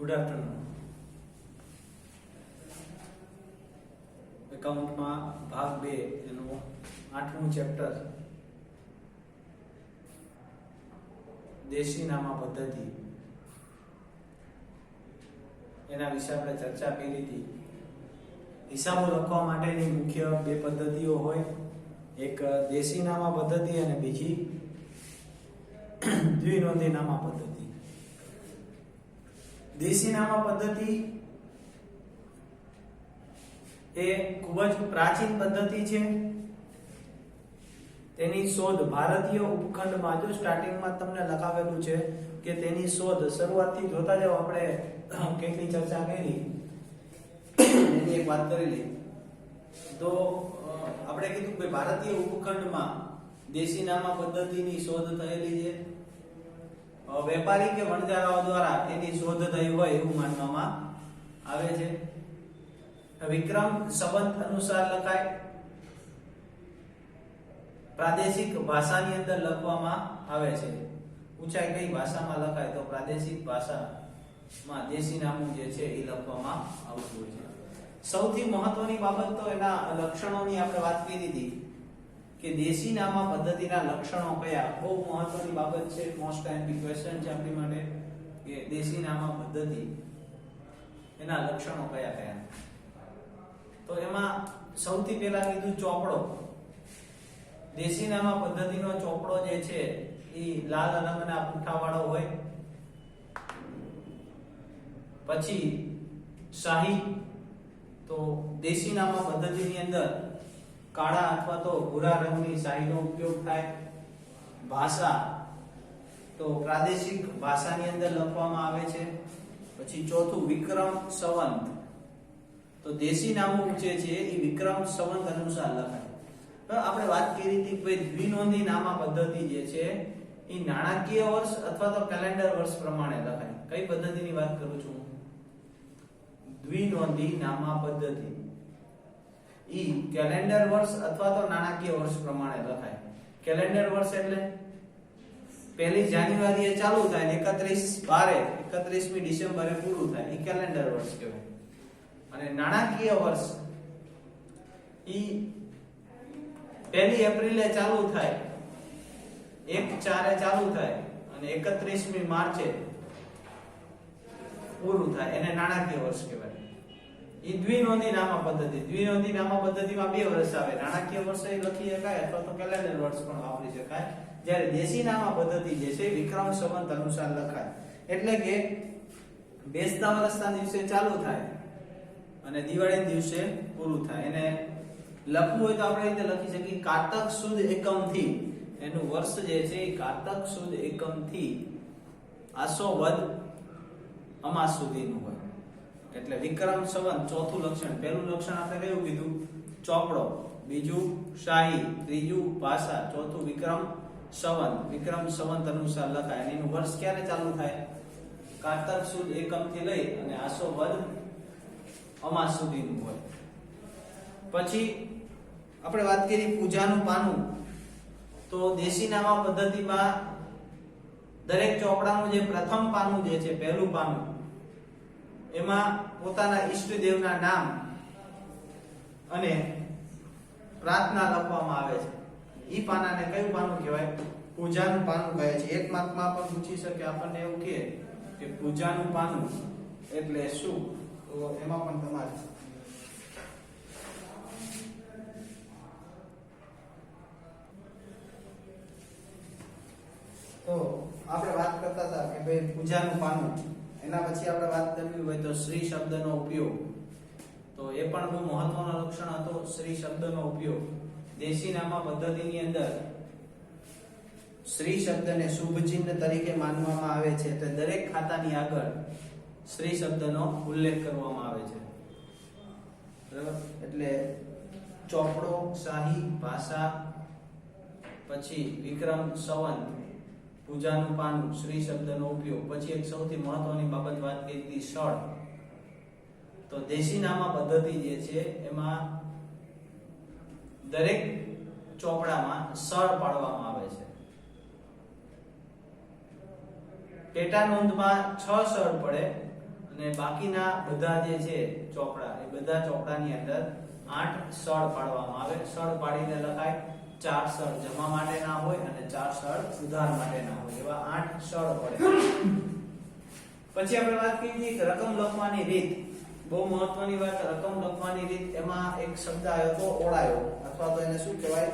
Good afternoon. એકાઉન્ટમાં ભાગ 2 એનું 8મું ચેપ્ટર દેશી નામા પદ્ધતિ એના વિશે આપણે ચર્ચા કરી હતી. હિસાબો લખવા માટેની મુખ્ય બે પદ્ધતિઓ હોય, એક દેશી નામા પદ્ધતિ અને બીજી દ્વિનોંધી નામા પદ્ધતિ. દેશી નામા પદ્ધતિ એ ખૂબ જ પ્રાચીન પદ્ધતિ છે. તેની શોધ ભારતીય ઉપખંડમાં, જો સ્ટાર્ટિંગમાં તમને લખાવેલું છે કે તેની શોધ શરૂઆતથી જોતા જાવ, આપણે કેટલી ચર્ચા કરી એની એક વાત કરેલી. તો આપણે કીધું કે ભારતીય ઉપખંડમાં દેશી નામા પદ્ધતિની શોધ થયેલી છે. વેપારી કે વણજારાઓ દ્વારા એની શોધ થઈ હોય એવું માનવામાં આવે છે. વિક્રમ સંવત અનુસાર લખાય, પ્રાદેશિક ભાષાની અંદર લખવામાં આવે છે. પૂછાય કઈ ભાષામાં લખાય, તો પ્રાદેશિક ભાષામાં દેશી નામું જે છે એ લખવામાં આવતું હોય છે. સૌથી મહત્વની બાબત તો એના લક્ષણોની આપણે વાત કરી હતી કે દેશી નામા પદ્ધતિના લક્ષણો કયા. બહુ મહત્વની બાબત છે, મોસ્ટ એમ્પી ક્વેશ્ચન છે આપણી માટે કે દેશી નામા પદ્ધતિ એના લક્ષણો કયા કયા. તો એમાં સૌથી પહેલા કીધું ચોપડો. દેશી નામા પદ્ધતિનો ચોપડો જે છે એ લાલ રંગના પૂંઠાવાળો હોય. પછી શાહી, તો દેશી નામા પદ્ધતિની અંદર કાળા અથવા તો ભૂરા રંગની શાહીનો ઉપયોગ થાય. ભાષા, તો પ્રાદેશિક ભાષાની અંદર લખવામાં આવે છે. પછી ચોથું વિક્રમ સંવત, તો દેશી નામું જે છે એ વિક્રમ સંવત અનુસાર લખાય. તો આપણે વાત કરી હતી કે દ્વિનોંધી નામા પદ્ધતિ જે છે એ નાણાકીય વર્ષ અથવા તો કેલેન્ડર વર્ષ પ્રમાણે લખાય. કઈ પદ્ધતિની વાત કરું છું? દ્વિનોંધી નામા પદ્ધતિ ઈ કેલેન્ડર વર્ષ અથવા તો નાણાકીય વર્ષ પ્રમાણે લખાય. કેલેન્ડર વર્ષ એટલે 1 જાન્યુઆરીએ ચાલુ થાય, 31મી ડિસેમ્બરે પૂરું થાય, એ કેલેન્ડર વર્ષ કહેવાય. અને નાણાકીય વર્ષ ઈ 1 એપ્રિલે ચાલુ થાય, 1/4 ચાલુ થાય અને 31મી માર્ચે પૂરું થાય, એને નાણાકીય વર્ષ કહેવાય. ઈ દ્વિનોંધી નામા પદ્ધતિ. દ્વિનોંધી નામા પદ્ધતિમાં 2 વર્ષ આવે, નાણાકીય વર્ષ લખી શકાય અથવા તો કેલેન્ડર વર્ષ પણ વાપરી શકાય. જ્યારે દેશી નામા પદ્ધતિ જે છે વિક્રમ સંવત અનુસાર લખાય. એટલે કે બેસતા વર્ષના દિવસે ચાલુ થાય અને દિવાળીના દિવસે પૂરું થાય. એને લખવું હોય તો આપણે રીતે લખી શકીએ કારતક સુદ એકમ થી, એનું વર્ષ જે છે એ કારતક સુદ એકમ થી આસો વદ અમાસ સુધીનું હોય. એટલે વિક્રમ સંવત ચોથું લક્ષણ. પહેલું લક્ષણ આપણે કયું કીધું? ચોપડો. બીજું શાહી. ત્રીજું ભાષા. ચોથું વિક્રમ સંવત. વિક્રમ સંવત અનુસાર લખાય. અને એનું વર્ષ ક્યારે ચાલુ થાય? કારતક સુદ એકમ થી લઈ અને આસો વદ અમાસ સુધીનું હોય. પછી આપણે વાત કરી પૂજાનું પાનું. તો દેશી નામા પદ્ધતિમાં દરેક ચોપડાનું જે પ્રથમ પાનું જે છે, પહેલું પાનું, એમાં પોતાના ઈષ્ટદેવના નામ અને પ્રાર્થના લખવામાં આવે છે. ઈ પાનાને કયું પાનું કહેવાય? પૂજાનું પાનું કહે છે. એક માર્કમાં પણ પૂછી શકે આપણને એવું કે પૂજાનું પાનું એટલે શું? તો એમાં પણ તમારે તો આપણે વાત કરતા હતા કે ભાઈ પૂજાનું પાનું. એના પછી આપણે વાત કરવી હોય તો શ્રી શબ્દનો ઉપયોગ. તો એ પણ બહુ મહત્વનો લક્ષણ હતો, શ્રી શબ્દનો ઉપયોગ. દેશી નામા પદ્ધતિની અંદર શ્રી શબ્દને શુભ ચિહ્ન તરીકે માનવામાં આવે છે. તો દરેક ખાતાની આગળ શ્રી શબ્દનો ઉલ્લેખ કરવામાં આવે છે. બરાબર? એટલે ચોપડો, શાહી, ભાષા, પછી વિક્રમ સંવત, પૂજાનું પાનું, શ્રી શબ્દનો ઉપયોગ. પછી એક સૌથી મહત્વની બાબત વાત કરી હતી, સ્થળ. તો દેશી નામા પદ્ધતિ જે છે એમાં દરેક ચોપડામાં સ્થળ પાડવામાં આવે છે. પેટા નોંધમાં 6 સ્થળ પડે અને બાકીના બધા જે છે ચોપડા, એ બધા ચોપડાની અંદર 8 સળ પાડવામાં આવે. સળ પાડીને લખાય. 4 સળ જમા માટેના હોય અને 4 સળ ઉધાર માટેના હોય, એવા 8 સળ પડે. પછી આપણે વાત કરી કે રકમ લખવાની રીત. બહુ મહત્વની વાત, રકમ લખવાની રીત. એમાં એક શબ્દ આવ્યો તો ઓળાયો, અથવા તો એને શું કહેવાય?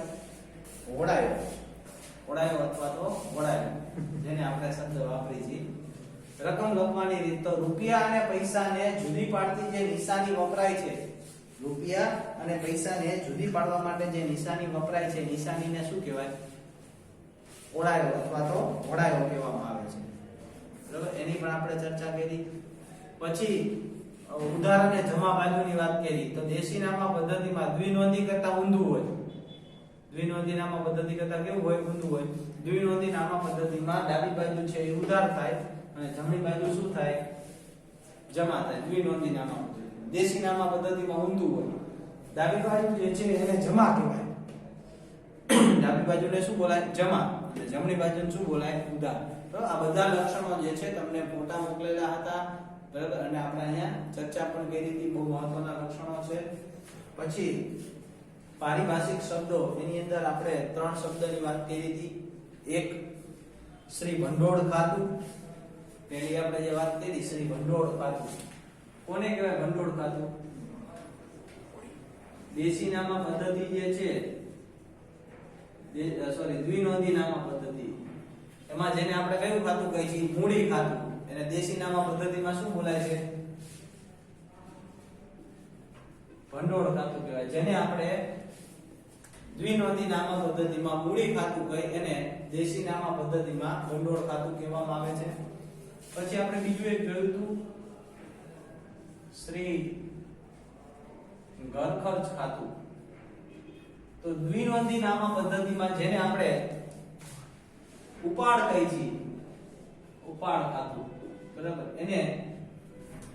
ઓળાયો. ઓળાયો અથવા તો ઓળાયો, જેને આપણે શબ્દ વાપરી છે. રકમ લખવાની રીત તો રૂપિયા અને પૈસાને જુદી પાડતી જે નિશાની વપરાય છે, રૂપિયા અને પૈસાને જુદી પાડવા માટે જે નિશાની વપરાય છે, નિશાનીને શું કહેવાય? ઓળાયો અથવા તો ઓળાયો કહેવામાં આવે છે. બરાબર, એની પણ આપણે ચર્ચા કરી. પછી ઉધાર અને જમા બાજુની વાત કરી તો દેશી નામા પદ્ધતિમાં દ્વિનોંધી કરતા ઊંધું હોય. દ્વિનોંધી નામા પદ્ધતિ કરતા કેવું હોય? ઊંધું હોય. દ્વિનોંધી નામા પદ્ધતિમાં ડાબી બાજુ છે એ ઉધાર થાય અને જમણી બાજુ શું થાય? જમા થાય. દ્વિનોંધી નામા પદ્ધતિ. દેશી નામા પદ્ધતિમાં ઊંધું હોય. ડાબી બાજુ જે છે એને જમા કહેવાય. ડાબી બાજુને શું બોલાય? જમા. અને જમણી બાજુને શું બોલાય? ઉધાર. તો આ બધા લક્ષણો જે છે તમને ફોટા મોકલેલા હતા, બરાબર, અને આપણે અહીંયા ચર્ચા પણ કરી હતી. બહુ મહત્વના લક્ષણો છે. પછી પારિભાષિક શબ્દો, એની અંદર આપણે 3 શબ્દની વાત કરી હતી. એક શ્રી ભંડોળ ખાતું. પહેલી આપણે જે વાત કરી શ્રી ભંડોળ ખાતું. કોને કહેવાય ભંડોળ ખાતું? દેશી નામા પદ્ધતિ જે છે, દ્વિનોંધી નામા પદ્ધતિ, એમાં જેને આપણે કયું ખાતું કહીએ છીએ? મૂડી ખાતું. એને દેશી નામા પદ્ધતિમાં શું બોલાય છે? ભંડોળ ખાતું કહેવાય. જેને આપણે દ્વિનોંધી નામા પદ્ધતિમાં મૂડી ખાતું કહી, એને દેશી નામા પદ્ધતિમાં ભંડોળ ખાતું કહેવામાં આવે છે. પછી આપણે બીજું એક જોયું હતું, શ્રી ઘર ખર્ચ ખાતું. તો દ્વિનોંધી નામા પદ્ધતિમાં જેને આપણે ઉપાડ કહીએ છીએ, ઉપાડ ખાતું, બરાબર, એને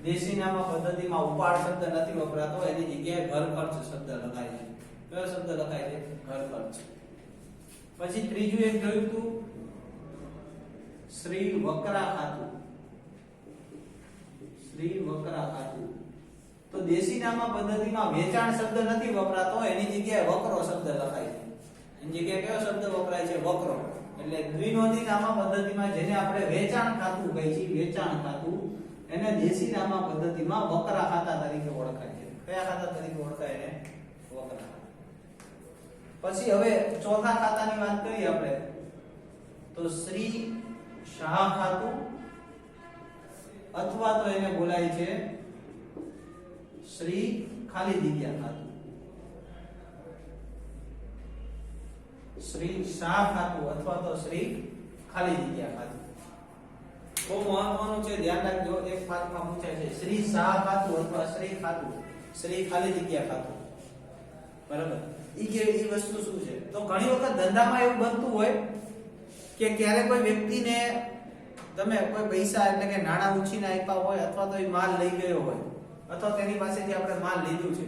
દેશી નામા પદ્ધતિમાં ઉપાડ શબ્દ નથી વપરાતો, એની જગ્યાએ ઘર ખર્ચ શબ્દ લખાય છે. કયો શબ્દ લખાય છે? ઘર ખર્ચ. પછી ત્રીજું એક જોયું હતું, શ્રી વકરા ખાતું. શ્રી વકરા ખાતું. તો દેશી નામા પદ્ધતિમાં વેચાણ શબ્દ નથી વપરાતો, એની જગ્યાએ વકરો શબ્દ લખાય છે. એની જગ્યાએ કયો શબ્દ વપરાય છે? વકરો. એટલે દ્વિનોંધી નામા પદ્ધતિમાં જેને આપણે વેચાણ ખાતું કહીએ છીએ, વેચાણ ખાતું, એને દેશી નામા પદ્ધતિમાં વકરા ખાતા તરીકે ઓળખાય છે. કયા ખાતા તરીકે ઓળખાય? એને વકરા. પછી હવે ચોથા ખાતાની વાત કરીએ આપણે, તો શ્રી શાહ ખાતું, અથવા તો એને બોલાય છે શ્રી ખાલી જગ્યા ખાતું. શ્રી શાહ ખાતું અથવા તો શ્રી ખાલી જગ્યા ખાતું. બહુ મહત્વનું છે, ધ્યાન રાખજો. એક પાઠમાં પૂછાય છે શ્રી શાહ ખાતું અથવા શ્રી ખાતું, શ્રી ખાલી જગ્યા ખાતું, બરાબર. ઈ વસ્તુ શું છે? તો ઘણી વખત ધંધામાં એવું બનતું હોય કે ક્યારે કોઈ વ્યક્તિને તમે કોઈ પૈસા એટલે કે નાણાં ઉછીને આપ્યા હોય, અથવા તો એ માલ લઈ ગયો હોય, અથવા તેની પાસેથી આપણે માલ લીધું છે,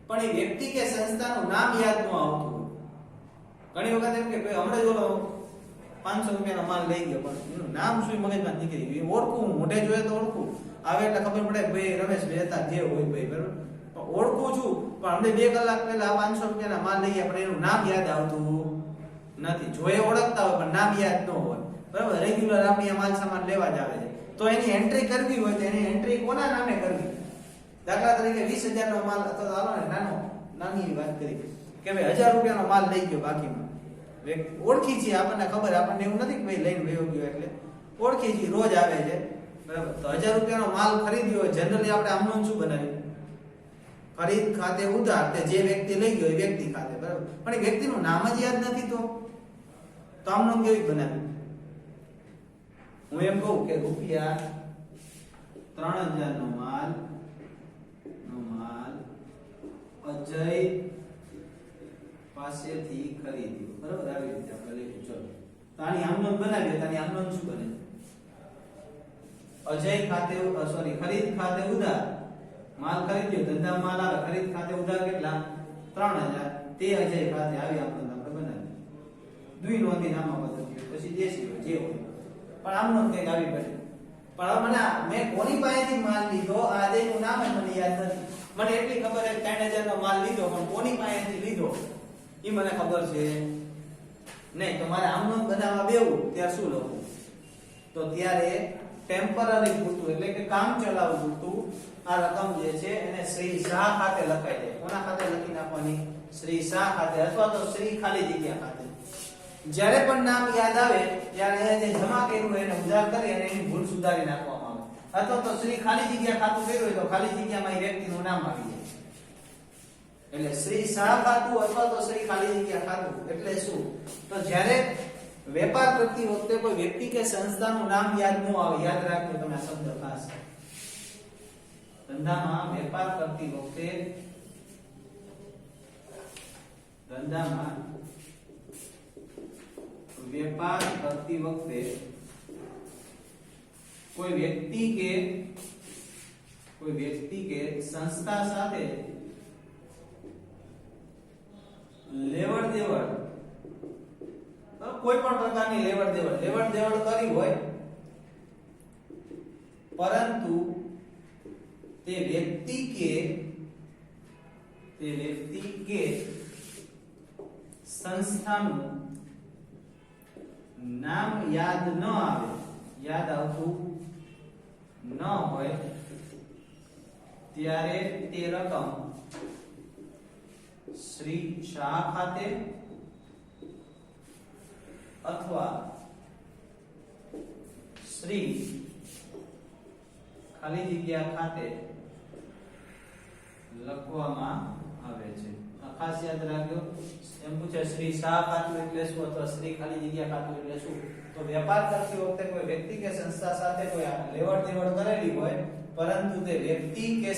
પણ એ વ્યક્તિ કે સંસ્થાનું નામ યાદ ન આવતું હોય. ઘણી વખત એમ કે ભાઈ હમણાં જ ઓલો 500 રૂપિયાનો માલ લઈ ગયો, પણ એનું નામ શું મગજમાં નીકળી ગયું. ઓળખું, મોઢે જોઈએ તો ઓળખું, આવે એટલે ખબર પડે ભાઈ રમેશભાઈ હતા, જે હોય ભાઈ, બરાબર, ઓળખું છું, પણ અમને 2 કલાક પહેલા 500 રૂપિયાના માલ લઈ ગયા, પણ એનું નામ યાદ આવતું નથી. જોએ ઓળખતા હોય પણ નામ યાદ ન હોય, બરાબર. રેગ્યુલર આપણે આ માલ સામાન લેવા જ આવે છે, તો એની એન્ટ્રી કરવી હોય તો એની એન્ટ્રી કોના નામે કરવી? દાખલા તરીકે 20,000 નો માલ, અથવા હાલો ને નાની વાત કરી કે ભાઈ 1000 રૂપિયાનો માલ લઈ ગયો, બાકીમાં ઓળખી છીએ, આપણને ખબર, આપણને એવું નથી કે ભાઈ લઈને વયો ગયો, એટલે ઓળખી છીએ, રોજ આવે છે, બરાબર. તો 1000 રૂપિયાનો માલ ખરીદ્યો હોય, જનરલી આપણે આમનું શું બનાવ્યું? ખરીદ ખાતે ઉધાર, તે જે વ્યક્તિ લઈ ગયો એ વ્યક્તિ ખાતે, બરાબર. પણ એ વ્યક્તિનું નામ જ યાદ નથી, તો આમનું કેવી બનાવ્યું? હું એમ કહું કે રૂપિયા 3000 નો માલ અજય પાસેથી ખરીદ્યો, બરાબર. આવી રીતે આપણે લખ્યું. ચલો, તો આની આમનોંધ બનાવીએ. તો આની આમનોંધ શું બને? અજય ખાતે ખરીદ ખાતે ઉધાર, માલ ખરીદ્યો, ધંધા માલ આવે, ખરીદ ખાતે ઉધાર કેટલા? 3000, તે અજય ખાતે આવી આમનોંધ આપણે બનાવી. દ્વિનોંધી નામા પદ્ધતિ, પછી દેશી હોય, જે હોય, પણ આમનોંધ કંઈક આવી પડે. પણ હવે મેં કોની પાસેથી માલ લીધો આ દેનું નામ જ મને યાદ નથી. મને એટલી ખબર છે 3000 નો માલ લીધો, પણ કોની પાસેથી લીધો એ મને ખબર છે નહીં. તો મારે આમનો બનાવવા બેવું ત્યારે શું લખું? તો ત્યારે ટેમ્પરરી પૂરતું એટલે કે કામ ચલાવ પૂરતું આ રકમ જે છે એને શ્રી શાહ ખાતે લખાઈ દે. કોના ખાતે લખી નાખવાની? શ્રી શાહ ખાતે અથવા તો શ્રી ખાલી જગ્યા ખાતે. જ્યારે પણ નામ યાદ આવે ત્યારે અહીંયા જે જમા કર્યું હોય એને ઉધાર કરી અને એની ભૂલ સુધારી નાખવામાં આવે. અથવા તો શ્રી ખાલી જગ્યા ખાતું કર્યું હોય તો ખાલી જગ્યામાં એ વ્યક્તિનું નામ આવી જાય. એટલે શ્રી શાહ ખાતું અથવા તો શ્રી ખાલી જગ્યા ખાતું એટલે શું? તો જ્યારે વેપાર કરતી વખતે કોઈ વ્યક્તિ કે સંસ્થાનું નામ યાદ ન આવે, યાદ રાખજો તમે આ શબ્દ ખાસ. ધંધામાં વેપાર કરતી વખતે કોઈ વ્યક્તિ કે સંસ્થા સાથે લેવડ દેવડ, કોઈ પણ પ્રકારની લેવડ દેવડ કરી હોય, પરંતુ તે વ્યક્તિ કે સંસ્થાનું નામ યાદ ન આવે, યાદ આવતું ન હોય ત્યારે તે રકમ શ્રી શાહ ખાતે અથવા શ્રી ખાલી જગ્યા ખાતે લખવામાં આવે છે. ખાસ યાદ રાખજો. એમ પૂછે શ્રી શાહ ખાતું એટલે શું અથવા શ્રી ખાલી જગ્યા ખાતું એટલે શું? તો વેપાર કરતી વખતે કોઈ વ્યક્તિ કે સંસ્થા સાથે કોઈ લેવડ દેવડ કરેલી હોય, પરંતુ તે વ્યક્તિ કે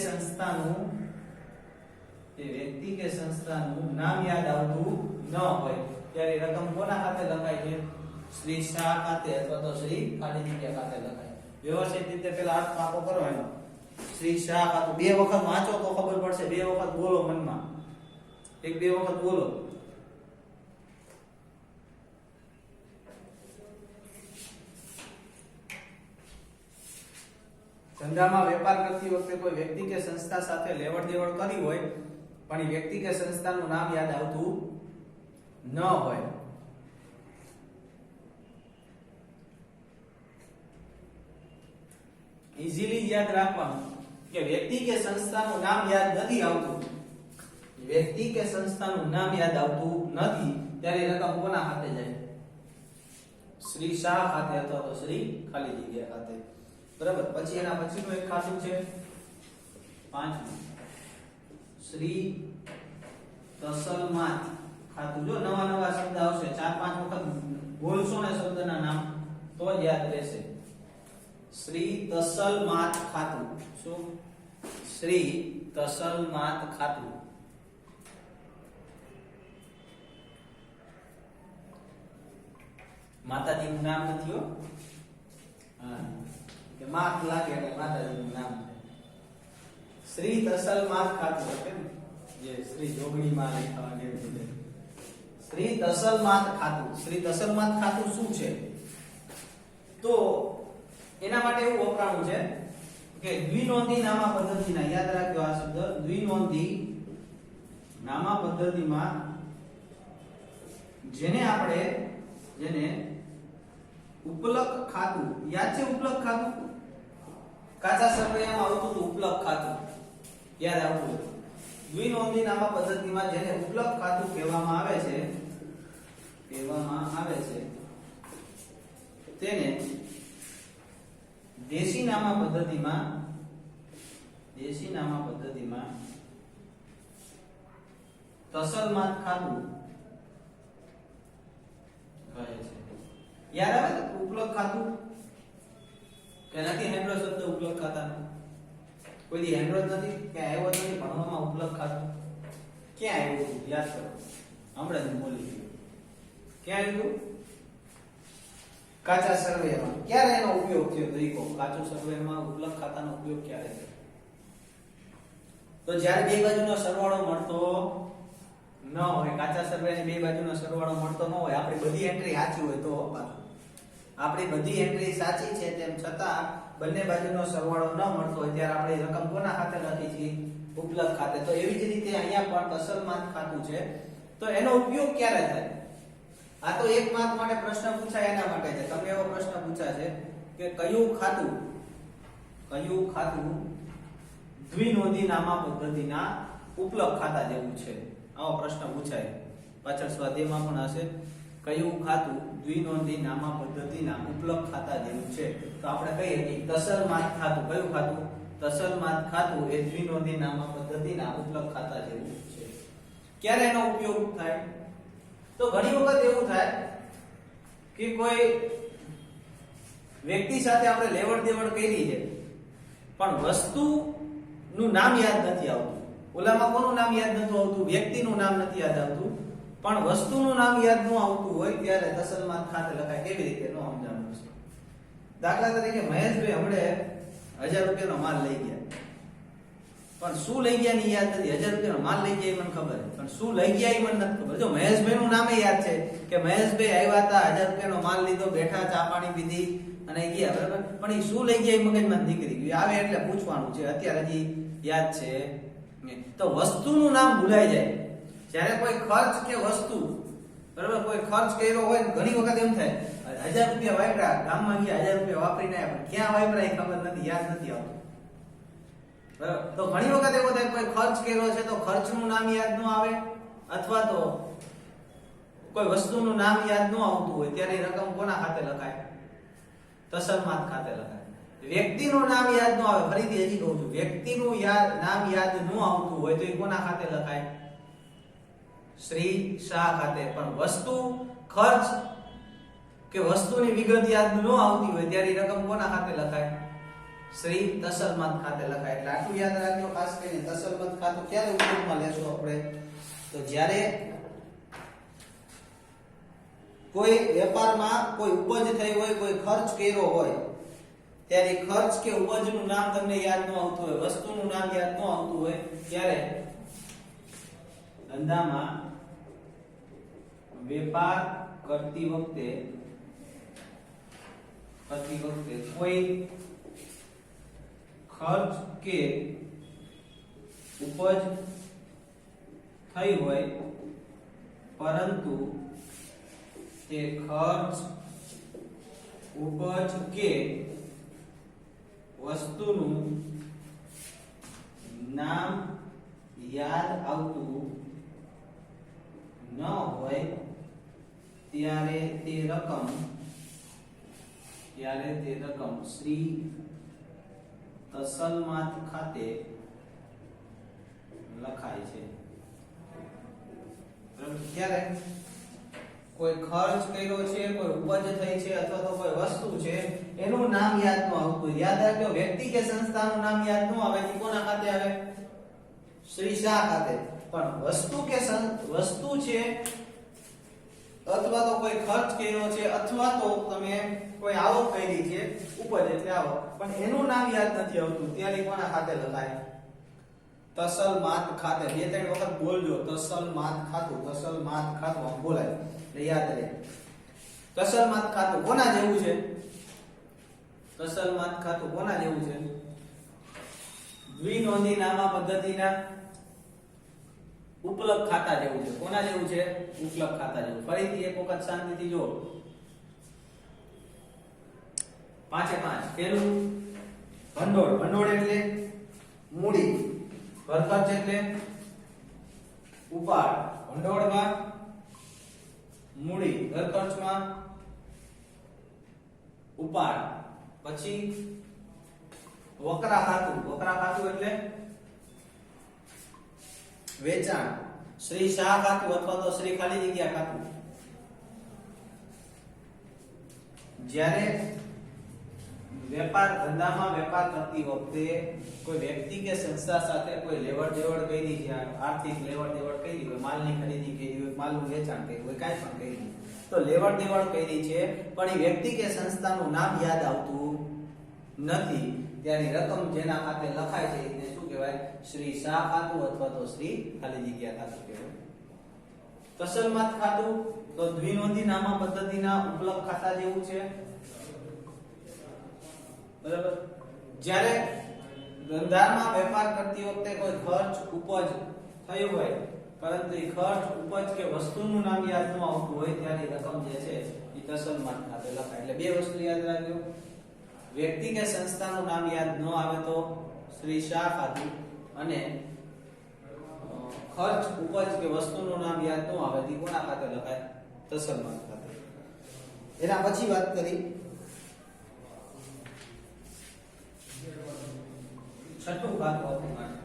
સંસ્થાનું નામ યાદ આવતું ન હોય ત્યારે રકમ કોના ખાતે લખાય છે? શ્રી શાહ ખાતે અથવા તો શ્રી ખાલી જગ્યા ખાતે લખાય. વ્યવસ્થિત રીતે પેલા અર્થ પાકો કરો એનો. શ્રી શાહ ખાતું બે વખત વાંચો તો ખબર પડશે, બે વખત બોલો મનમાં, એક બે વખત બોલો. ધંધામાં વેપાર કરતી વખતે કોઈ વ્યક્તિ કે સંસ્થા સાથે લેવડ દેવડ કરી હોય, પણ એ વ્યક્તિ કે સંસ્થાનું નામ યાદ આવતું ન હોય. ઈઝીલી યાદ રાખવાનું કે વ્યક્તિ કે સંસ્થાનું નામ યાદ નથી આવતું, વ્યક્તિ કે સંસ્થાનું નામ યાદ આવતું નથી ત્યારે રકમ કોના ખાતે જાય? શ્રી શાહ ખાતે અથવા તો શ્રી ખાલી જગ્યા ખાતે. બરાબર. પછી એના પછીનું એક ખાતું છે પાંચમું, શ્રી તસલમાત ખાતું. જો નવા નવા શબ્દ આવશે, 4-5 વખત બોલશો ને શબ્દના નામ તો જ યાદ રહેશે. શ્રી તસલમાત ખાતું. શું? શ્રી તસલમાત ખાતું. માતાજીનું નામ નથી હો. હા, કે માત લાગે એટલે માતાજીનું નામ છે. શ્રી તસલમાત ખાતું છે જે શ્રી જોગણીમાં લખાવા જેવું છે. શ્રી તસલમાત ખાતું. શ્રી તસલમાત ખાતું શું છે? તો એના માટે એવું વપરાણું છે કે દ્વિનોંધી નામા પદ્ધતિના, યાદ રાખજો આ શબ્દ, દ્વિનોંધી નામા પદ્ધતિમાં જેને ઉપલક ખાતું, યાદ છે ઉપલક ખાતું? કાચા સરવૈયામાં આવતું હતું ઉપલક ખાતું, યાદ આવતું. દ્વિનોંધી નામા પદ્ધતિમાં જેને ઉપલક ખાતું કહેવામાં આવે છે તેને દેશી નામા પદ્ધતિમાં તસલમાત ખાતું કહે છે. યાદ આવે તો ઉપલક ખાતું કે નથી? હેન્ડ્રો શબ્દ ઉપલક ખાતાનો કોઈ દી હેન્ડ્રો નથી કે આવ્યો નથી ભણવામાં. ઉપલક ખાતું ક્યાં આવ્યું? યાદ કરો. હમણાં જ બોલી ગયો. ક્યાં આવ્યું? કાચા સરવૈયામાં. ક્યારે એનો ઉપયોગ થયો? તરીકો કાચું સરવૈયામાં ઉપલક ખાતાનો ઉપયોગ ક્યારે થયો? તો જ્યારે બે બાજુનો સરવાળો મળતો ન હોય, કાચા સરવૈયાની બે બાજુનો સરવાળો મળતો ન હોય, આપણી બધી એન્ટ્રી સાચી હોય તો પાછું. આપણી બધી એન્ટ્રી સાચી છે તેમ છતાં બંને બાજુનો સરવાળો ન મળતો હોય ત્યારે આપણે રકમ કોના ખાતે લખી છે? ઉપલક ખાતે. તો એવી જ રીતે અહીંયા પણ તસલ માથ ખાતું છે, તો એનો ઉપયોગ ક્યારે થાય? આ તો એક માર્ક માટે પ્રશ્ન પૂછાય એના માટે છે. તમને એવો પ્રશ્ન પૂછાશે કે કયું ખાતું દ્વિનોંધી નામા પદ્ધતિના ઉપલક ખાતા જેવું છે? આવો પ્રશ્ન પૂછાય. પાછળ સ્વાધ્યાયમાં પણ હશે. કયું ખાતું દ્વિનોંધી નામા પદ્ધતિના ઉપલક ખાતા જેવું છે? તો આપણે કહીએ કે તસલ માથ ખાતું. કયું ખાતું? તસલ માથ ખાતું એ દ્વિનોંધી નામા પદ્ધતિના ઉપલક ખાતા જેવું છે. ક્યારે એનો ઉપયોગ થાય? તો ઘણી વખત એવું થાય કે કોઈ વ્યક્તિ સાથે આપણે લેવડ દેવડ કરી છે પણ વસ્તુનું નામ યાદ નથી આવતું. ઓલામાં કોનું નામ યાદ નથી આવતું? વ્યક્તિનું નામ નથી યાદ આવતું, પણ વસ્તુનું નામ યાદ ન આવતું હોય ત્યારે તસલમાત ખાતે લખાય. કેવી રીતે નો સમજાણું છે. દાખલા તરીકે મહેશભાઈ હમણે 1000 રૂપિયાનો માલ લઈ ગયા, પણ શું લઈ ગયા ની યાદ નથી. 1000 રૂપિયાનો માલ લઈ ગયા એ મને ખબર છે, પણ શું લઈ ગયા એ મને નથી ખબર. જો મહેશભાઈ નું નામ યાદ છે કે મહેશભાઈ આવ્યા હતા, 1000 રૂપિયાનો માલ લીધો, બેઠા, ચા પાણી પીધી અને ગયા, બરાબર, પણ એ શું લઈ ગયા એ મગજમાં નીકળી ગયું. આવે એટલે પૂછવાનું છે, અત્યારે હજી યાદ છે. તો વસ્તુનું નામ ભૂલાઈ જાય જ્યારે કોઈ ખર્ચ કે વસ્તુ, બરાબર, કોઈ ખર્ચ કર્યો હોય. ઘણી વખત એમ થાય 1000 રૂપિયા વાપર્યા, ગામમાં ગયા 1000 રૂપિયા વાપરીને આવ્યા, પણ ક્યાં વાપર્યા એ ખબર નથી, યાદ નથી આવતું. બરાબર, તો ઘણી વખત એવો થાય કોઈ ખર્ચ કર્યો છે તો ખર્ચનું નામ યાદ ન આવે, અથવા તો કોઈ વસ્તુનું નામ યાદ ન આવતું હોય ત્યારે રકમ કોના ખાતે લખાય? તસલમાત ખાતે લખાય. વ્યક્તિનું નામ યાદ ન આવે, ફરીથી હજી કહું છું, વ્યક્તિનું નામ યાદ ન આવતું હોય તો એ કોના ખાતે લખાય? શ્રી શાહ ખાતે. પણ વસ્તુ, ખર્ચ કે વસ્તુની વિગત યાદ ન આવતી હોય ત્યારે રકમ કોના ખાતે લખાય? શ્રી તસલમત ખાતે લખાય. એટલે આટલું યાદ રાખજો. ખાસ કરીને તસલમત ખાતું ક્યારે ઉપયોગમાં લેશું આપણે? તો જ્યારે કોઈ વેપારમાં કોઈ ઉપજ થઈ હોય, કોઈ ખર્ચ કર્યો હોય, ત્યારે ખર્ચ કે ઉપજનું નામ તમને યાદ ન આવતું હોય, વસ્તુનું નામ યાદ ન આવતું હોય, ત્યારે ધંધામાં વેપાર કરતી વખતે કોઈ ખર્ચ કે ઉપજ થઈ હોય પરંતુ તે ખર્ચ, ઉપજ કે વસ્તુનું નામ યાદ આવતું ન હોય ત્યારે તે રકમ શ્રી તસલમાત ખાતે લખાય છે. ત્યારે કોઈ ખર્ચ કર્યો છે, કોઈ ઉપજ થઈ છે, અથવા તો કોઈ વસ્તુ છે, એનું નામ યાદ ન આવતું. યાદ રાખજો, વ્યક્તિ કે સંસ્થાનું નામ યાદ ન આવે તો કોના ખાતે આવે? શ્રી શાહ ખાતે. પણ વસ્તુ કે વસ્તુ છે, અથવા તો કોઈ ખર્ચ કર્યો છે, અથવા તો તમે કોઈ આવક કરી છે, ઉપજ એટલે આવક, પણ એનું નામ યાદ નથી આવતું ત્યારે કોના ખાતે લખાય? તસલમાત ખાતે. 2-3 વખત બોલજો, તસલમાત ખાતું, તસલમાત ખાતું, આમ બોલાય એટલે યાદ રહે. તસલમાત ખાતું કોના જેવું છે? તસલમાત ખાતું કોના જેવું છે? દ્વિનોંધી નામા પદ્ધતિના ઉપલક ખાતા જેવું છે. કોના જેવું છે? ઉપલક ખાતા જેવું. ફરીથી એક વખત શાંતિથી જો. 5-5. પેલું ભંડોળ. ભંડોળ એટલે મૂડી. ઘરખર્ચ એટલે ઉપાડ. ભંડોળમાં મૂડી, ઘરખર્ચમાં ઉપાડ. પછી વકરા ખાતું. વકરા ખાતું એટલે વેચાણ. શ્રી શાહ ખાતું અથવા તો શ્રી ખાલી જગ્યા ખાતું. જ્યારે વેપાર ધંધામાં વેપાર કરતી વખતે કોઈ વ્યક્તિ કે સંસ્થા સાથે કોઈ લેવડ દેવડ કરી છે, આર્થિક લેવડ દેવડ કરી હોય, માલની ખરીદી કરી હોય, માલનું વેચાણ કર્યું હોય, કાંઈ પણ કરી, તો લેવડ દેવડ કરી છે પણ એ વ્યક્તિ કે સંસ્થાનું નામ યાદ આવતું નથી ત્યારે રકમ જેના ખાતે લખાય છે એને શું કહેવાય? શ્રી શાહ ખાતું અથવા તો શ્રી ખાલી જગ્યા ખાતું કહેવાય. તસલમાત ખાતું તો દ્વિનોંધી નામા પદ્ધતિના ઉપલક ખાતા જેવું છે. બરાબર. જ્યારે ધંધામાં વેપાર કરતી વખતે કોઈ ખર્ચ ઉપજ થયું હોય પરંતુ એ ખર્ચ ઉપજ કે વસ્તુનું નામ યાદ ન આવતું હોય ત્યારે રકમ જે છે એ તસલમાન ખાતે લખાય. એટલે બે વસ્તુ યાદ રાખજો, વ્યક્તિ કે સંસ્થાનું નામ યાદ ન આવે તો શ્રી શાહ ખાતું, અને ખર્ચ ઉપજ કે વસ્તુનું નામ યાદ ન આવે તો કોના ખાતે લખાય? તસલમાન ખાતે. એના પછી વાત કરી છઠ્ઠું ખાતું હતું માટે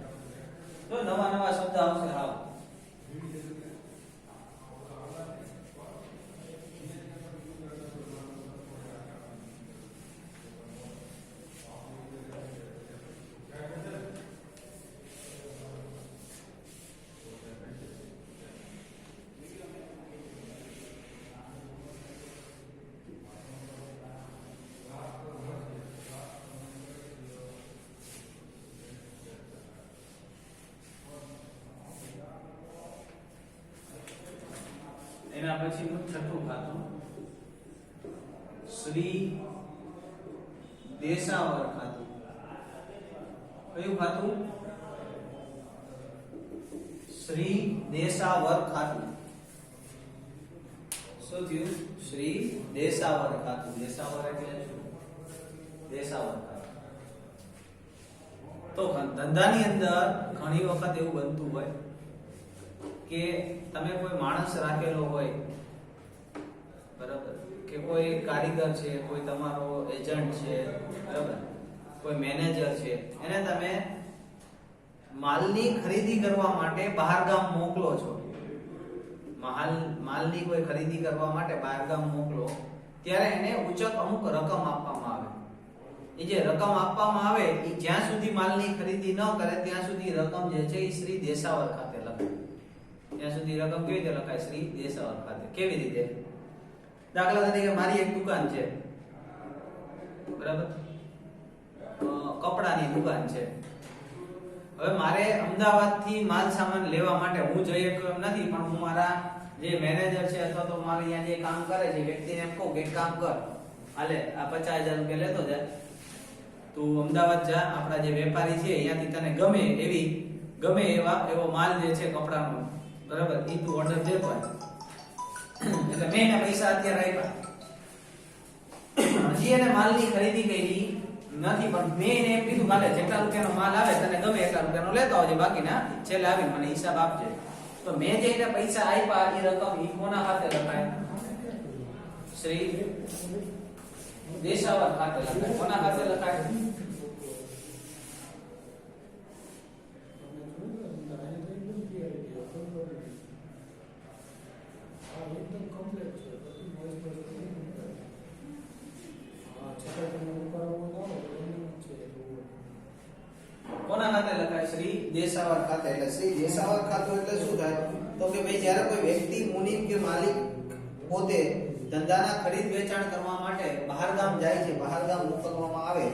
તો નવા નવા શબ્દ આવશે. હાવ એના પછીનું છઠ્ઠું ખાતું શ્રી દેશાવર ખાતું. કયું ખાતું? શ્રી દેશાવર ખાતું. શું થયું? શ્રી દેશાવર ખાતું. દેશાવર એટલે શું? દેશાવર ખાતું. તો ધંધાની અંદર ઘણી વખત એવું બનતું હોય કે તમે કોઈ માણસ રાખેલો હોય, બરાબર, કે કોઈ કારીગર છે, કોઈ તમારો એજન્ટ છે, બરાબર, કોઈ મેનેજર છે, એને તમે માલની ખરીદી કરવા માટે બહાર ગામ મોકલો છો. માલની કોઈ ખરીદી કરવા માટે બહાર ગામ મોકલો ત્યારે એને ઉચક અમુક રકમ આપવામાં આવે. એ જે રકમ આપવામાં આવે એ જ્યાં સુધી માલની ખરીદી ન કરે ત્યાં સુધી રકમ જે છે એ શ્રી દેશાવર ખાતે લખાય. ત્યાં સુધી રકમ કેવી રીતે લખાય? શ્રી દેશાવર ખાતે. કેવી રીતે? દાખલા તરીકે મારી એક દુકાન છે, બરાબર, કપડાની દુકાન છે. હવે મારે અમદાવાદ થી માલ સામાન લેવા માટે હું જઈ શકું એમ નથી, પણ હું મારા જે મેનેજર છે અથવા તો મારે અહીંયા જે કામ કરે છે વ્યક્તિને એમ કહું કે કામ કર, હાલે આ 50,000 રૂપિયા લેતો જાય, તું અમદાવાદ જા, આપણા જે વેપારી છે અહીંયાથી તને ગમે એવો માલ જે છે કપડાનો, બરાબર, એ તું ઓર્ડર દે પણ. એટલે મેં એના પૈસા અત્યારે આપ્યા, હજી એને માલની ખરીદી કરી નથી, પણ મેં એને એમ કીધું કાલે જેટલા રૂપિયાનો માલ આવે તને ગમે એટલા રૂપિયાનો લેતો આવજે, બાકીના છેલ્લે આવીને મને હિસાબ આપજે. તો મેં જે એને પૈસા આપ્યા એ રકમ ઈ કોના ખાતે લખાય? શ્રી દેશાવર ખાતે લખાય. કોના ખાતે લખાય? કોના ખાતે લખાય? શ્રી દેશાવર ખાતે. એટલે શ્રી દેશાવર ખાતું એટલે શું થાય? તો કે ભાઈ જ્યારે કોઈ વ્યક્તિ, મુનિમ કે માલિક પોતે ધંધાના ખરીદ વેચાણ કરવા માટે બહાર ગામ જાય છે, બહાર ગામ મોકલવામાં આવે,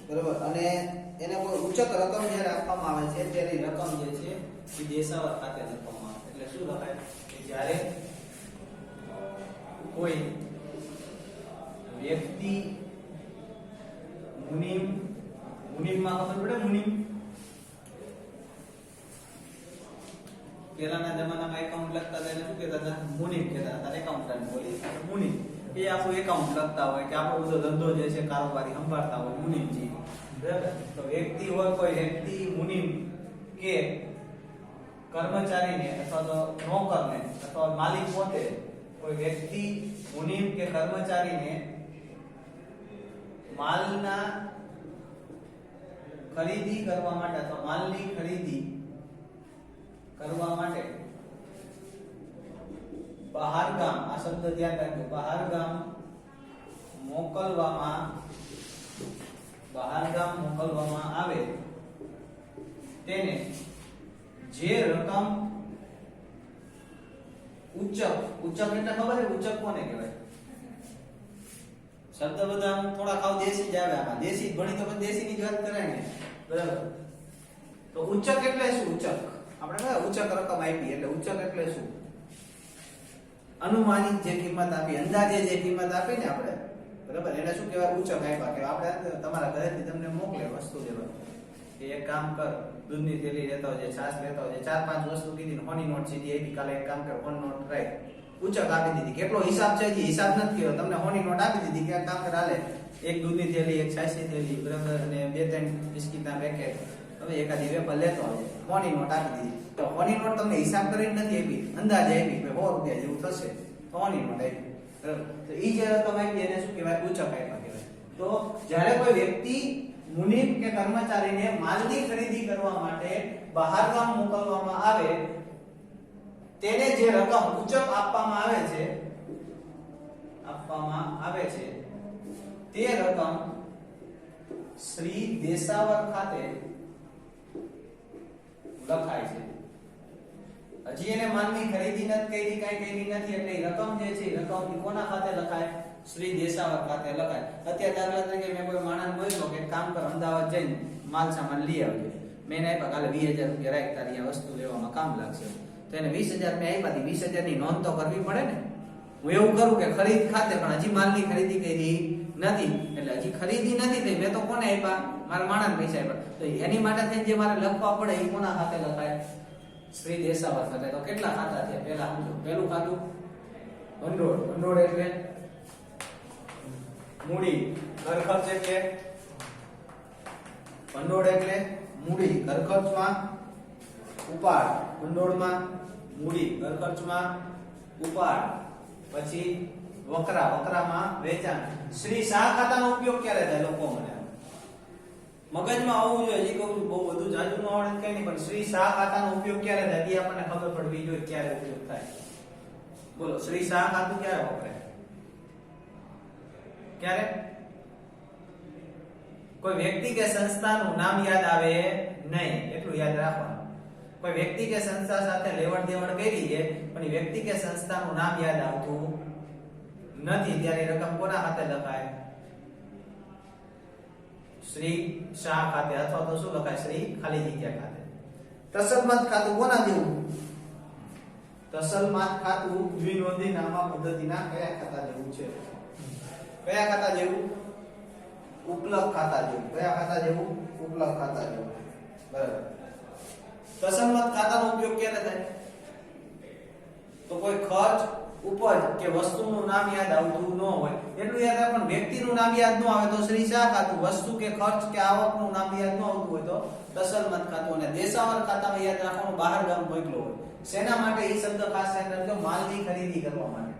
બરાબર, અને એને કોઈ ઉચ્ચ રકમ જ્યારે આપવામાં આવે છે ત્યારે રકમ જે છે એ દેશાવર ખાતે લખવામાં આવે. એટલે શું લખાય? કે જ્યારે કોઈ વ્યક્તિ મુનિમમાં ખબર પડે? મુનિમ પેલાના જમાનામાં એકાઉન્ટ લખતા હતા એને શું કહેતા હતા? મુનિમ કહેતા હતા. એકાઉન્ટન્ટ બોલી મુનિમ. એ આપણું એકાઉન્ટ લખતા હોય કે આપણો બધો ધંધો જે છે કારોબારી સંભાળતા હોય મુનિમજી, બરાબર. તો વ્યક્તિ હોય, કોઈ વ્યક્તિ મુનિમ કે કર્મચારીને અથવા તો નોકરને અથવા માલિક પોતે કોઈ વ્યક્તિ મુનિમ કે કર્મચારીને માલના ખરીદી કરવા માટે અથવા માલની ખરીદી કરવા માટે બહાર ગામ, આ શબ્દ ધ્યાન રાખજો, બહાર ગામ મોકલવામાં આવે તેને જે રકમ ઉચ્ચક એટલે ખબર છે ઉચ્ચક કોને કહેવાય? શબ્દ બધા થોડા ખાવ દેશી જ આવે. આમાં દેશી ભણી તો દેશી ની જ વાત કરાય ને, બરાબર. તો ઉચ્ચક એટલે શું? ઉચ્ચક આપણે કહે ઉચ્ચક રકમ આપી એટલે ઉચ્ચક એટલે શું? અનુમાનિત જે કિંમત આપી, અંદાજે જે કિંમત આપી ને આપણે, બરાબર. એને શું કહેવાય? ઉચક આપ્યા. કે આપણે તમારા ઘરેથી તમને મોકલે વસ્તુ લેવા કે એક કામ કર, દૂધની થેલી લેતો આવજે, છાશ લેતો આવજે, 4-5 વસ્તુ કીધી, હોની નોટ સીધી આપી, કાલે એક કામ કર, હોની નોટ રાખ, ઉચક આપી દીધી. કેટલો હિસાબ છે હજી હિસાબ નથી કર્યો, તમને હોની નોટ આપી દીધી કે કામ કર, હાલે એક દૂધની થેલી, એક છાશની થેલી, બરાબર, અને 2-3 બિસ્કિટના પેકેટ, હવે એકાદી વેફર લેતો આવજે, હોની નોટ આપી દીધી. તો હોની નોટ તમને હિસાબ કરીને નથી આપી, અંદાજે આપી કે 100 રૂપિયા જેવું થશે, તો હોની નોટ આપી. બરાબર. તો ઈ જે રકમ આપી એને શું કહેવાય? ઉચક આપ્યા કહેવાય. તો જ્યારે કોઈ વ્યક્તિ મુનિબ કે કર્મચારીને માલની ખરીદી કરવા માટે બહાર ગામ મોકલવામાં આવે, તેને જે રકમ ઉચક આપવામાં આવે છે તે રકમ શ્રી દેશાવર ખાતે લખાય છે. હજી એને માલની ખરીદી નથી કરી, કઈ કરી નથી, એટલે રકમ જે છે રકમ કોના ખાતે લખાય? શ્રી દેશાવર ખાતે લખાય. અત્યારે દાખલા તરીકે મેં કોઈ માણસ બોલ્યો કે કામ કર, અમદાવાદ જઈને માલ સામાન લઈ આવજે, મેં એને આપ્યા, કાલે 20000 રૂપિયા રાખ, તારી આ વસ્તુ લેવામાં કામ લાગશે. તો એને 20000 મેં આપ્યા, 20000 ની નોંધ તો કરવી પડે ને. હું એવું કરું કે ખરીદ ખાતે, પણ હજી માલની ખરીદી કરી નથી, એટલે હજી ખરીદી નથી થઈ, મેં તો કોને આપ્યા? મારા માણસને પૈસા આપ્યા. તો એની માટે થઈને જે મારે લખવા પડે એ કોના ખાતે લખાય? શ્રી દેશાવર ખાતે. તો કેટલા ખાતા થયા? પહેલા સમજો. પહેલું ખાતું ભંડોળ. ભંડોળ એટલે મૂડી. ઘર ખર્ચ એટલે ભંડોળ એટલે મૂડી. ઘર ખર્ચમાં ઉપાડ. ભંડોળમાં મૂડી, ઘર ખર્ચમાં ઉપાડ. પછી વકરા. વકરામાં વેચાણ. શ્રી શાહ ખાતાનો ઉપયોગ ક્યારે થાય? લોકો મને મગજમાં આવવું જોઈએ. હજી કહું છું બહુ બધું જાજુ ન આવડે કઈ નહીં, પણ શ્રી શાહ ખાતાનો ઉપયોગ ક્યારે થાય એ આપણને ખબર પડવી જોઈએ ક્યારે ઉપયોગ થાય. બોલો, શ્રી શાહ ખાતું ક્યારે વપરાય? ક્યારે? કોઈ વ્યક્તિ કે સંસ્થાનું નામ યાદ આવે નહીં, એટલું યાદ રાખવાનું. કોઈ વ્યક્તિ કે સંસ્થા સાથે લેવડ દેવડ કરી છે, પણ એ વ્યક્તિ કે સંસ્થાનું નામ યાદ આવતું નથી, ત્યારે રકમ કોના ખાતે લખાય? શ્રી શાહ ખાતે, અથવા તો શું લખાય? શ્રી ખાલી જગ્યા ખાતે. તસલમત ખાતું કોના જેવું? તસલમત ખાતું દ્વિનોંધી નામા પદ્ધતિના કયા ખાતા જેવું છે? કયા ખાતા જેવું? ઉપલબ્ધ ખાતા જેવું. કયા ખાતા જેવું? ઉપલબ્ધ ખાતા જેવું. બરાબર. તસલમત ખાતાનો ઉપયોગ ક્યારે થાય? તો કોઈ ખર્ચ, ઉપજ કે વસ્તુનું નામ યાદ આવતું ન હોય, એટલું યાદ આવે, પણ વ્યક્તિનું નામ યાદ ન આવે તો શ્રી શાહ ખાતું. વસ્તુ કે ખર્ચ કે આવકનું નામ યાદ ન આવતું હોય તો તસલમત ખાતું. અને દેશાવર ખાતામાં યાદ રાખવાનું બહાર ગામ મોકલો હોય. શેના માટે? એ શબ્દ ખાસ યાદ રાખજો, માલની ખરીદી કરવા માટે.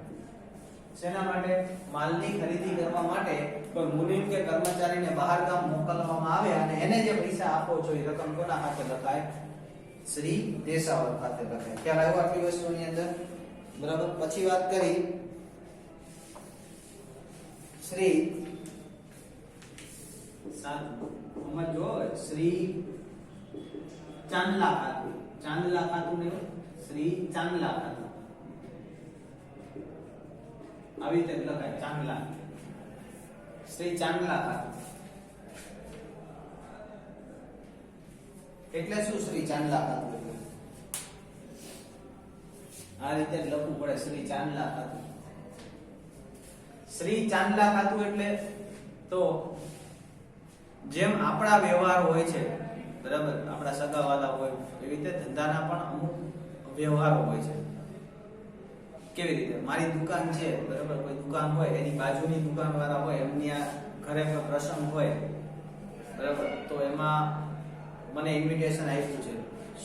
શેના માટે? માલની ખરીદી કરવા માટે કોઈ મુનિમ કે કર્મચારીને બહાર ગામ મોકલવામાં આવે અને એને જે પૈસા આપો છો એ રકમ કોના ખાતે લખાય? શ્રી દેશાવર ખાતે લખાય. ખ્યાલ આવ્યો આટલી વસ્તુની અંદર? બરાબર. પછી વાત કરી શ્રી સમજો, શ્રી ચાંદલા ખાતું. ચાંદલા ખાતું ને શ્રી ચાંદલા ખાતું આવી રીતે લખાય. ચાંદલા, શ્રી ચાંદલા ખાતું એટલે શું? શ્રી ચાંદલા ખાતું એટલે આ રીતે લખવું પડે, શ્રી ચાંદલા ખાતું. શ્રી ચાંદલા ખાતું એટલે તો જેમ આપણા વ્યવહાર હોય છે, બરાબર, આપણા સગાવાલા હોય, એવી રીતે ધંધાના પણ અમુક વ્યવહારો હોય છે. કેવી રીતે? મારી દુકાન છે, બરાબર, કોઈ દુકાન હોય, એની બાજુની દુકાન વાળા હોય, એમની આ ઘરે કોઈ પ્રસંગ હોય, બરાબર, તો એમાં મને ઇન્વિટેશન આપ્યું છે.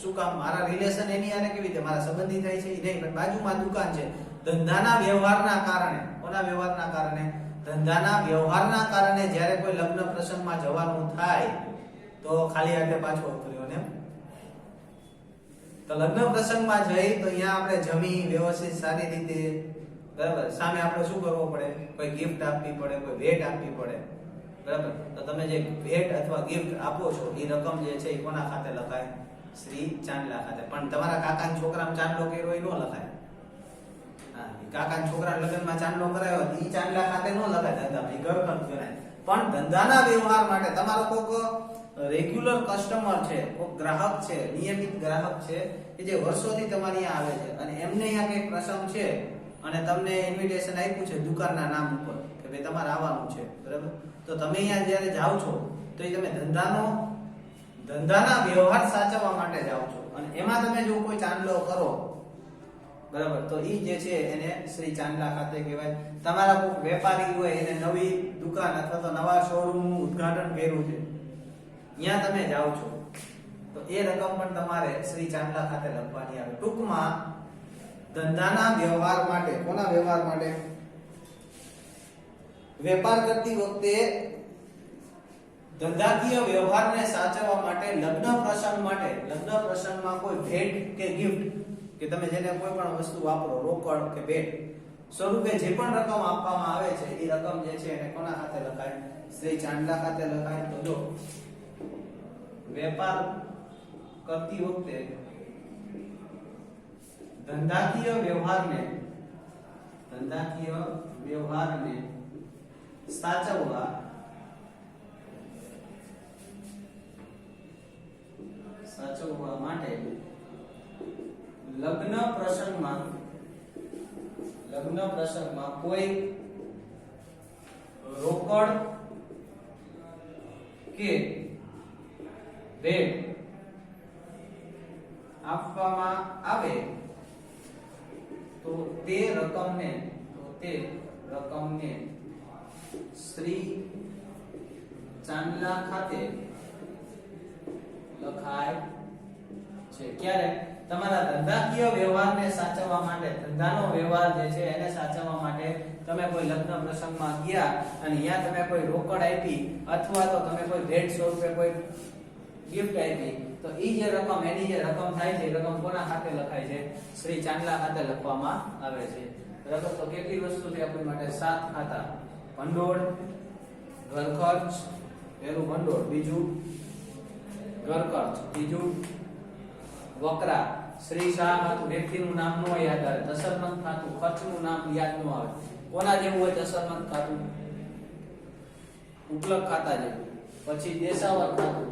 શું કામ? મારા રિલેશન એની આને કેવી રીતે મારા સંબંધી થાય છે એ નહીં, પણ બાજુમાં દુકાન છે. ધંધાના વ્યવહારના કારણે. કોના વ્યવહારના કારણે? ધંધાના વ્યવહારના કારણે જ્યારે કોઈ લગ્ન પ્રસંગમાં જવાનું થાય તો ખાલી હાથે પાછો ઉતર્યો ને. તો લગ્ન પ્રસંગમાં જઈ તો અહીંયા આપણે જમી વ્યવસ્થિત સારી રીતે, બરાબર, સામે આપણે શું કરવું પડે? કોઈ ગિફ્ટ આપવી પડે, કોઈ ભેટ આપવી પડે, બરાબર. તો તમે જે ભેટ અથવા ગિફ્ટ આપો છો એ રકમ જે છે એ કોના ખાતે લખાય? શ્રી ચાંદલા ખાતે. પણ તમારા કાકાના છોકરાને ચાંદલો કર્યો એ ન લખાય. હા, કાકાના છોકરાના લગ્નમાં ચાંદલો કરાયો એ ચાંદલા ખાતે ન લખાય ધંધામાં, એ ઘર ખર્ચ ગણાય. પણ ધંધાના વ્યવહાર માટે તમારો કોઈક રેગ્યુલર કસ્ટમર છે, કોઈ ગ્રાહક છે, નિયમિત ગ્રાહક છે કે જે વર્ષોથી તમારી અહીંયા આવે છે અને એમને અહીંયા કંઈક પ્રસંગ છે અને તમને ઇન્વિટેશન આપ્યું છે દુકાનના નામ ઉપર કે ભાઈ તમારે આવવાનું છે, બરાબર. તો તમે અહીંયા જ્યારે જાઓ છો તો એ તમે ધંધાના વ્યવહાર સાચવવા માટે જાઓ છો, અને એમાં તમે જો કોઈ ચાંદલો કરો, બરાબર, તો ઈ જે છે એને શ્રી ચાંદલા ખાતે કહેવાય. તમારા કોઈ વેપારી હોય એને નવી દુકાન અથવા તો નવા શોરૂમ નું ઉદ્ઘાટન કર્યું છે, ત્યાં તમે જાઓ છો તો એ રકમ પણ તમારે શ્રી ચાંદલા ખાતે લખવાની આવે. ટૂંકમાં ધંધાના વ્યવહાર માટે, કોના વ્યવહાર માટે? વેપાર કરતી વખતે ધંધાકીય વ્યવહારને સાચવવા માટે, લગ્ન પ્રસંગમાં કોઈ ભેટ કે ગિફ્ટ કે તમે જેને કોઈ પણ વસ્તુ વાપરો, રોકડ કે ભેટ સ્વરૂપે જે પણ રકમ આપવામાં આવે છે એ રકમ જે છે એને કોના ખાતે લખાય? શ્રી ચાંદલા ખાતે લખાય. તો જો વેપાર કરતી વખતે ધંધાકીય વ્યવહારને સાચવવા માટે લગ્ન પ્રસંગમાં કોઈ રોકડ કે ભેટ આપવામાં આવે તો તે રકમને શ્રી ચાંદલા ખાતે લખાય છે. ક્યારે? તમારા ધંધાકીય વ્યવહારને સાચવવા માટે, ધંધાનો વ્યવહાર જે છે એને સાચવવા માટે તમે કોઈ લગ્ન પ્રસંગમાં ગયા અને અહીંયા તમે કોઈ રોકડ આપી અથવા તો તમે કોઈ ભેટ સ્વરૂપે કોઈ ગિફ્ટ આપી, તો ઈ જે રકમ, એની જે રકમ થાય છે, રકમ કોના ખાતે લખાય છે? શ્રી ચાંદલા ખાતે લખવામાં આવે છે. બરાબર. તો કેટલી વસ્તુ છે આપણી માટે? 7 ખાતા. ભંડોળ, ઘર ખર્ચ, પહેલું ભંડોળ, બીજું ઘર ખર્ચ, બીજું વકરા, શ્રી શાહ ખાતું, વ્યક્તિનું નામ નો યાદ આવે, દશરમંત ખાતું, ખર્ચનું નામ યાદ નો આવે. કોના જેવું હોય દશરમંત ખાતું? ઉપલક ખાતા જેવું. પછી દેશાવર ખાતું,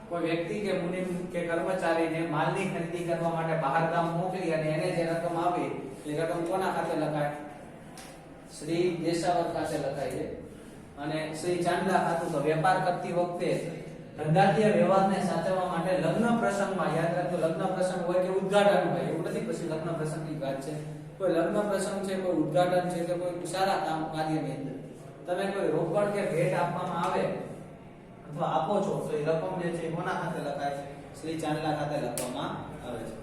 કોઈ વ્યક્તિ કે મુનિમ કે કર્મચારીને માલની ખરીદી કરવા માટે બહાર ગામ મોકલી અને એને જે રકમ આપી એ રકમ કોના ખાતે લખાય? શ્રી દેશાવર ખાતે લખાય છે. અને શ્રી ચાંદલા ખાતું તો વેપાર કરતી વખતે ધંધાકીય વ્યવહારને સાચવવા માટે લગ્ન પ્રસંગમાં, યાદ રાખજો, લગ્ન પ્રસંગ હોય કે ઉદ્ઘાટન હોય, એવું નથી પછી લગ્ન પ્રસંગની વાત છે. કોઈ લગ્ન પ્રસંગ છે, કોઈ ઉદ્ઘાટન છે કે કોઈ સારા કામ કાર્યની અંદર તમે કોઈ રોકડ કે ભેટ આપવામાં આવે અથવા આપો છો તો એ રકમ જે છે કોના ખાતે લખાય છે? શ્રી ચાંદલા ખાતે લખવામાં આવે છે.